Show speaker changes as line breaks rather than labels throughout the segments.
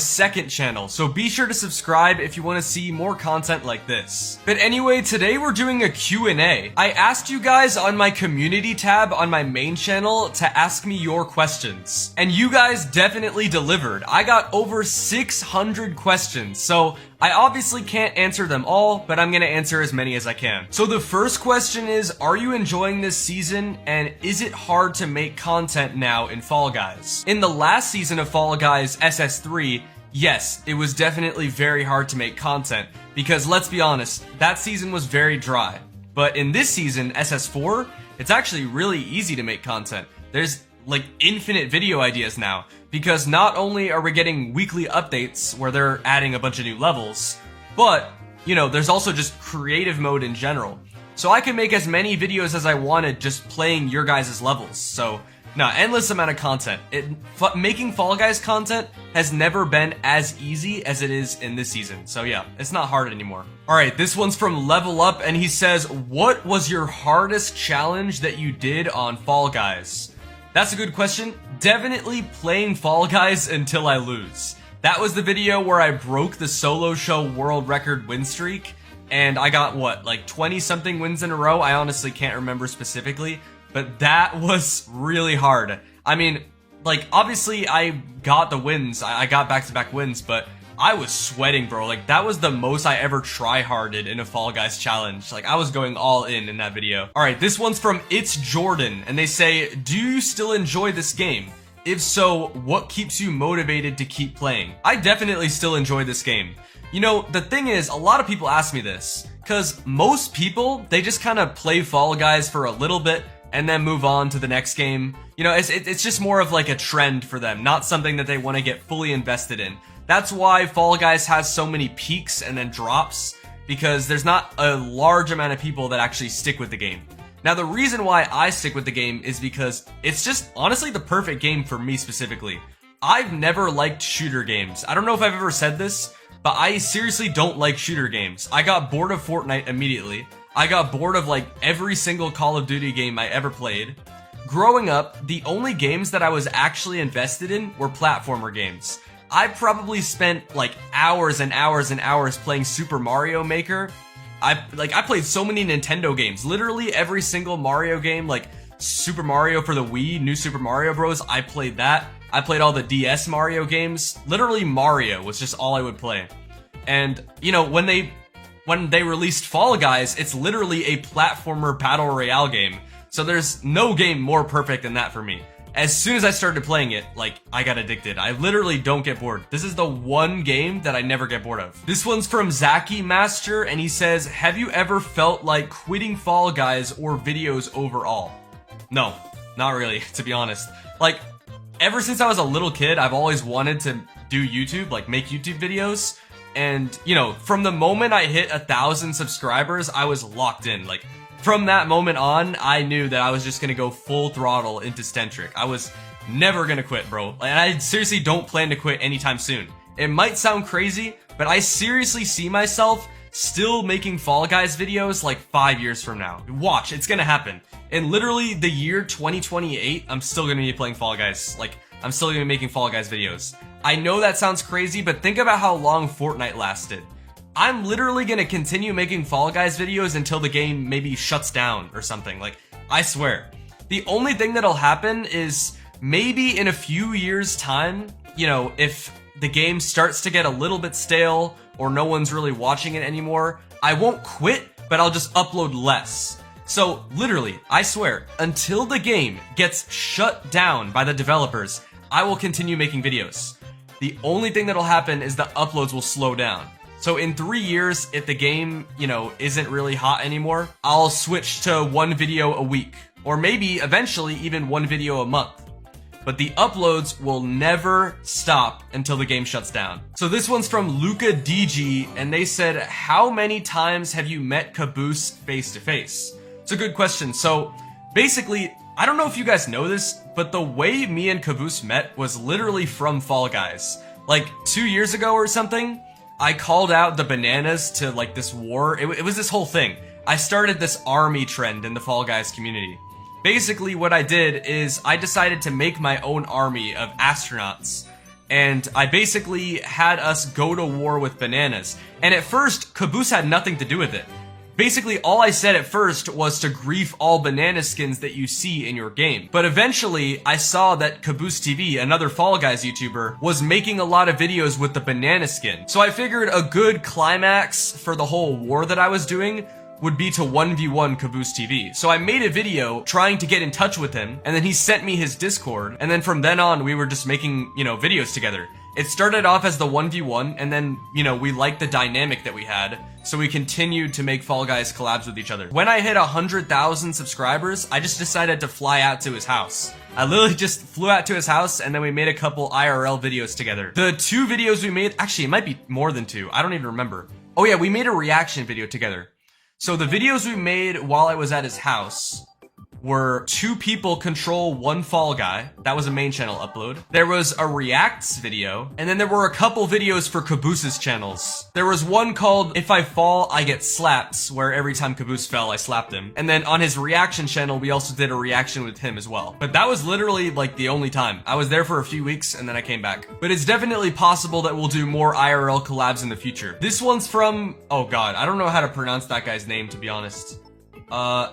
second channel, so be sure to subscribe if you want to see more content like this. But anyway, today we're doing a Q&A. I asked you guys on my community tab on my main channel to ask me your questions, and you guys definitely delivered. I got over 600 questions, so I obviously can't answer them all, but I'm gonna answer as many as I can. So the first question is, are you enjoying this season, and is it hard to make content now in Fall Guys? In the last season of Fall Guys SS3, yes, it was definitely very hard to make content, because let's be honest, that season was very dry. But in this season, SS4, it's actually really easy to make content. There's like infinite video ideas now, because not only are we getting weekly updates where they're adding a bunch of new levels, but, you know, there's also just creative mode in general. So I can make as many videos as I wanted just playing your guys' levels. So, endless amount of content. Making Fall Guys content has never been as easy as it is in this season. So yeah, it's not hard anymore. Alright, this one's from Level Up, and he says, what was your hardest challenge that you did on Fall Guys? That's a good question. Definitely playing Fall Guys until I lose. That was the video where I broke the solo show world record win streak, and I got, what, like 20-something wins in a row? I honestly can't remember specifically, but that was really hard. I mean, like, obviously I got the wins, I got back-to-back wins, but I was sweating, bro. Like, that was the most I ever try-harded in a Fall Guys challenge. Like, I was going all in that video. Alright, this one's from It's Jordan, and they say, do you still enjoy this game? If so, what keeps you motivated to keep playing? I definitely still enjoy this game. You know, the thing is, a lot of people ask me this, because most people, they just kind of play Fall Guys for a little bit, and then move on to the next game. You know, it's just more of like a trend for them, not something that they want to get fully invested in. That's why Fall Guys has so many peaks and then drops, because there's not a large amount of people that actually stick with the game. Now, the reason why I stick with the game is because it's just honestly the perfect game for me specifically. I've never liked shooter games. I don't know if I've ever said this, but I seriously don't like shooter games. I got bored of Fortnite immediately. I got bored of like every single Call of Duty game I ever played. Growing up, the only games that I was actually invested in were platformer games. I probably spent like hours and hours and hours playing Super Mario Maker. I played so many Nintendo games. Literally every single Mario game, like Super Mario for the Wii, New Super Mario Bros. I played that. I played all the DS Mario games. Literally Mario was just all I would play. And, you know, when they released Fall Guys, it's literally a platformer battle royale game. So there's no game more perfect than that for me. As soon as I started playing it, like, I got addicted. I literally don't get bored. This is the one game that I never get bored of. This one's from Zaki Master, and he says, have you ever felt like quitting Fall Guys or videos overall? No, not really, to be honest. Like, ever since I was a little kid, I've always wanted to do YouTube, like make YouTube videos. And, you know, from the moment I hit 1,000 subscribers, I was locked in. Like, from that moment on, I knew that I was just gonna go full throttle into Stentric. I was never gonna quit, bro. And I seriously don't plan to quit anytime soon. It might sound crazy, but I seriously see myself still making Fall Guys videos like 5 years from now. Watch, it's gonna happen. In literally the year 2028, I'm still gonna be playing Fall Guys. Like, I'm still gonna be making Fall Guys videos. I know that sounds crazy, but think about how long Fortnite lasted. I'm literally gonna continue making Fall Guys videos until the game maybe shuts down or something. Like, I swear. The only thing that'll happen is maybe in a few years' time, you know, if the game starts to get a little bit stale or no one's really watching it anymore, I won't quit, but I'll just upload less. So, literally, I swear, until the game gets shut down by the developers, I will continue making videos. The only thing that'll happen is the uploads will slow down. So in 3 years, if the game, you know, isn't really hot anymore, I'll switch to one video a week. Or maybe, eventually, even one video a month. But the uploads will never stop until the game shuts down. So this one's from Luca DG, and they said, how many times have you met Caboose face to face? It's a good question. So basically, I don't know if you guys know this, but the way me and Caboose met was literally from Fall Guys. Like 2 years ago or something, I called out the bananas to like this war. It was this whole thing. I started this army trend in the Fall Guys community. Basically what I did is I decided to make my own army of astronauts. and I basically had us go to war with bananas. And at first, Caboose had nothing to do with it. Basically, all I said at first was to grief all banana skins that you see in your game. But eventually, I saw that Caboose TV, another Fall Guys YouTuber, was making a lot of videos with the banana skin. So I figured a good climax for the whole war that I was doing would be to 1v1 Caboose TV. So I made a video trying to get in touch with him, and then he sent me his Discord, and then from then on, we were just making, videos together. It started off as the 1v1, and then, we liked the dynamic that we had, so we continued to make Fall Guys collabs with each other. When I hit 100,000 subscribers, I just decided to fly out to his house. I literally just flew out to his house, and then we made a couple IRL videos together. The 2 videos we made, actually, it might be more than 2, I don't even remember. Oh yeah, we made a reaction video together. So the videos we made while I was at his house were 2 people control 1 Fall Guy. That was a main channel upload. There was a reacts video, and then there were a couple videos for Caboose's channels. There was one called If I Fall, I Get Slapped, where every time Caboose fell, I slapped him. And then on his reaction channel, we also did a reaction with him as well. But that was literally like the only time. I was there for a few weeks and then I came back. But it's definitely possible that we'll do more IRL collabs in the future. This one's from, oh god, I don't know how to pronounce that guy's name, to be honest. I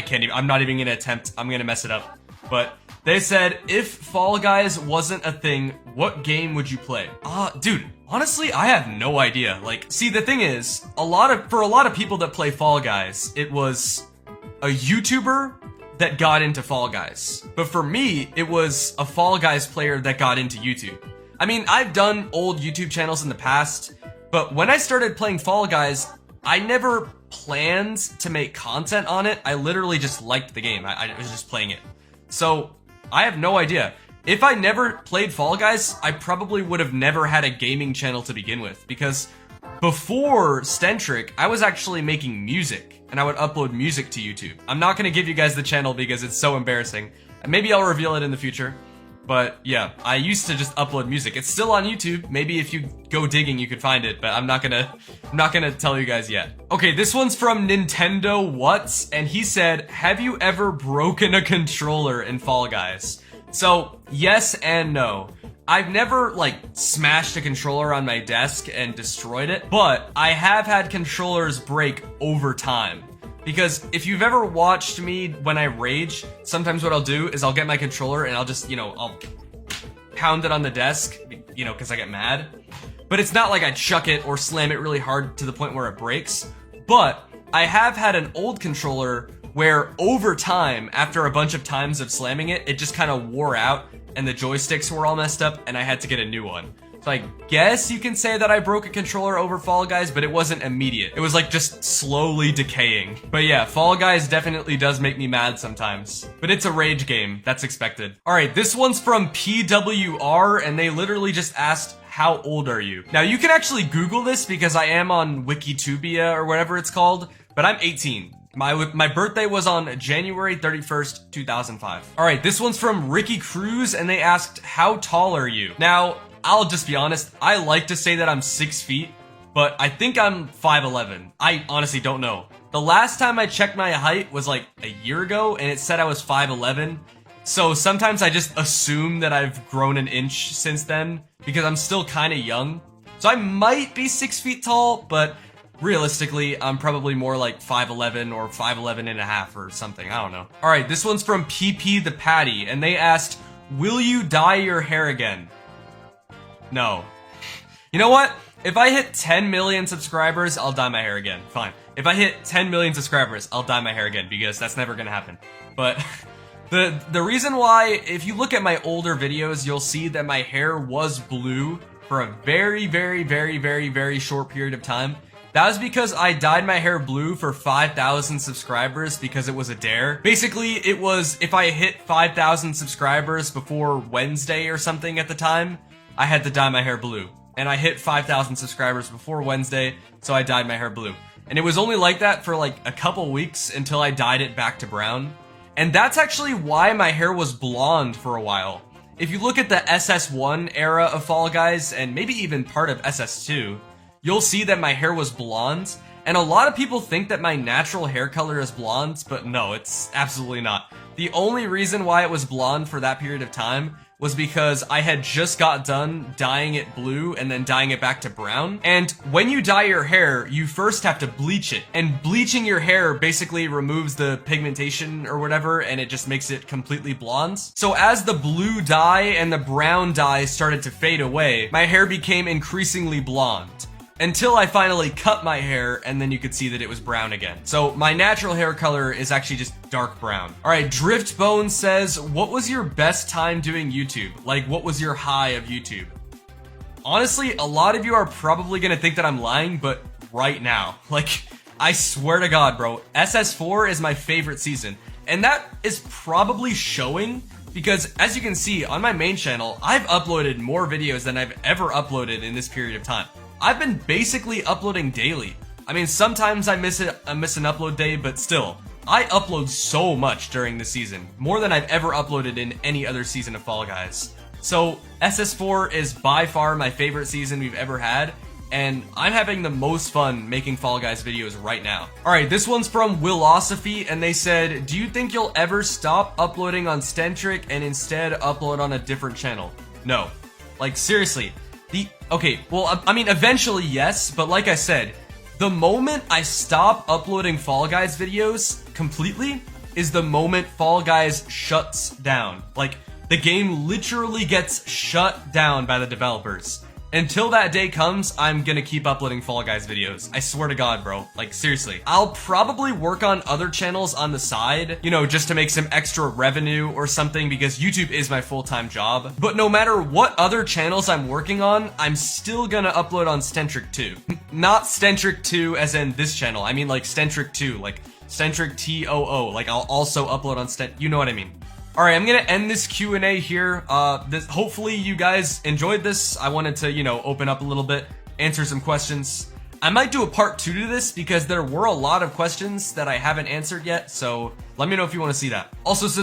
can't even, I'm not even gonna attempt, I'm gonna mess it up. But they said, if Fall Guys wasn't a thing, what game would you play? Dude, honestly, I have no idea. Like, see, the thing is, for a lot of people that play Fall Guys, it was a YouTuber that got into Fall Guys. But for me, it was a Fall Guys player that got into YouTube. I mean, I've done old YouTube channels in the past, but when I started playing Fall Guys, I never planned to make content on it. I literally just liked the game. I was just playing it. So, I have no idea. If I never played Fall Guys, I probably would have never had a gaming channel to begin with, because before Stentric, I was actually making music, and I would upload music to YouTube. I'm not gonna give you guys the channel because it's so embarrassing. And maybe I'll reveal it in the future. But yeah, I used to just upload music. It's still on YouTube. Maybe if you go digging, you could find it, but I'm not gonna tell you guys yet. Okay, this one's from Nintendo What's, and he said, have you ever broken a controller in Fall Guys? So, yes and no. I've never, like, smashed a controller on my desk and destroyed it, but I have had controllers break over time. Because if you've ever watched me when I rage, sometimes what I'll do is I'll get my controller and I'll just, I'll pound it on the desk, because I get mad. But it's not like I chuck it or slam it really hard to the point where it breaks. But I have had an old controller where over time, after a bunch of times of slamming it, it just kind of wore out and the joysticks were all messed up and I had to get a new one. So I guess you can say that I broke a controller over Fall Guys, but it wasn't immediate. It was like just slowly decaying. But yeah, Fall Guys definitely does make me mad sometimes. But it's a rage game, that's expected. Alright, this one's from PWR, and they literally just asked, how old are you? Now you can actually Google this because I am on Wikitubia or whatever it's called, but I'm 18. My birthday was on January 31st, 2005. Alright, this one's from Ricky Cruz, and they asked, how tall are you? Now, I'll just be honest, I like to say that I'm 6 feet, but I think I'm 5'11". I honestly don't know. The last time I checked my height was like a year ago, and it said I was 5'11". So sometimes I just assume that I've grown an inch since then, because I'm still kinda young. So I might be 6 feet tall, but realistically, I'm probably more like 5'11" or 5'11 and a half or something, I don't know. Alright, this one's from PP the Patty, and they asked, will you dye your hair again? No. You know what? If I hit 10 million subscribers, I'll dye my hair again. Fine. If I hit 10 million subscribers, I'll dye my hair again, because that's never gonna happen. But the reason why, if you look at my older videos, you'll see that my hair was blue for a very, very, very, very, very short period of time. That was because I dyed my hair blue for 5,000 subscribers because it was a dare. Basically, it was if I hit 5,000 subscribers before Wednesday or something at the time, I had to dye my hair blue. And I hit 5,000 subscribers before Wednesday, so I dyed my hair blue. And it was only like that for like a couple weeks until I dyed it back to brown. And that's actually why my hair was blonde for a while. If you look at the SS1 era of Fall Guys, and maybe even part of SS2, you'll see that my hair was blonde. And a lot of people think that my natural hair color is blonde, but no, it's absolutely not. The only reason why it was blonde for that period of time was because I had just got done dyeing it blue and then dyeing it back to brown. And when you dye your hair, you first have to bleach it. And bleaching your hair basically removes the pigmentation or whatever, and it just makes it completely blonde. So as the blue dye and the brown dye started to fade away, my hair became increasingly blonde. Until I finally cut my hair, and then you could see that it was brown again. So my natural hair color is actually just dark brown. All right, Driftbone says, what was your best time doing YouTube? Like, what was your high of YouTube? Honestly, a lot of you are probably gonna think that I'm lying, but right now, like, I swear to God, bro, SS4 is my favorite season. And that is probably showing because, as you can see, on my main channel, I've uploaded more videos than I've ever uploaded in this period of time. I've been basically uploading daily. I mean, sometimes I miss an upload day, but still, I upload so much during the season, more than I've ever uploaded in any other season of Fall Guys. So SS4 is by far my favorite season we've ever had, and I'm having the most fun making Fall Guys videos right now. Alright, this one's from Willosophy, and they said, do you think you'll ever stop uploading on Stentric and instead upload on a different channel? No. Like, seriously. Okay, well, I mean, eventually, yes, but like I said, the moment I stop uploading Fall Guys videos completely is the moment Fall Guys shuts down. Like, the game literally gets shut down by the developers. Until that day comes, I'm gonna keep uploading Fall Guys videos. I swear to God, bro. Like, seriously. I'll probably work on other channels on the side, you know, just to make some extra revenue or something, because YouTube is my full-time job. But no matter what other channels I'm working on, I'm still gonna upload on Stentric 2. Not Stentric 2 as in this channel. I mean, like, Stentric 2, like, Stentric TOO. Like, I'll also upload on you know what I mean. Alright, I'm gonna end this Q&A here. Hopefully you guys enjoyed this. I wanted to, you know, open up a little bit, answer some questions. I might do a part 2 to this because there were a lot of questions that I haven't answered yet, so let me know if you want to see that. Also, subscribe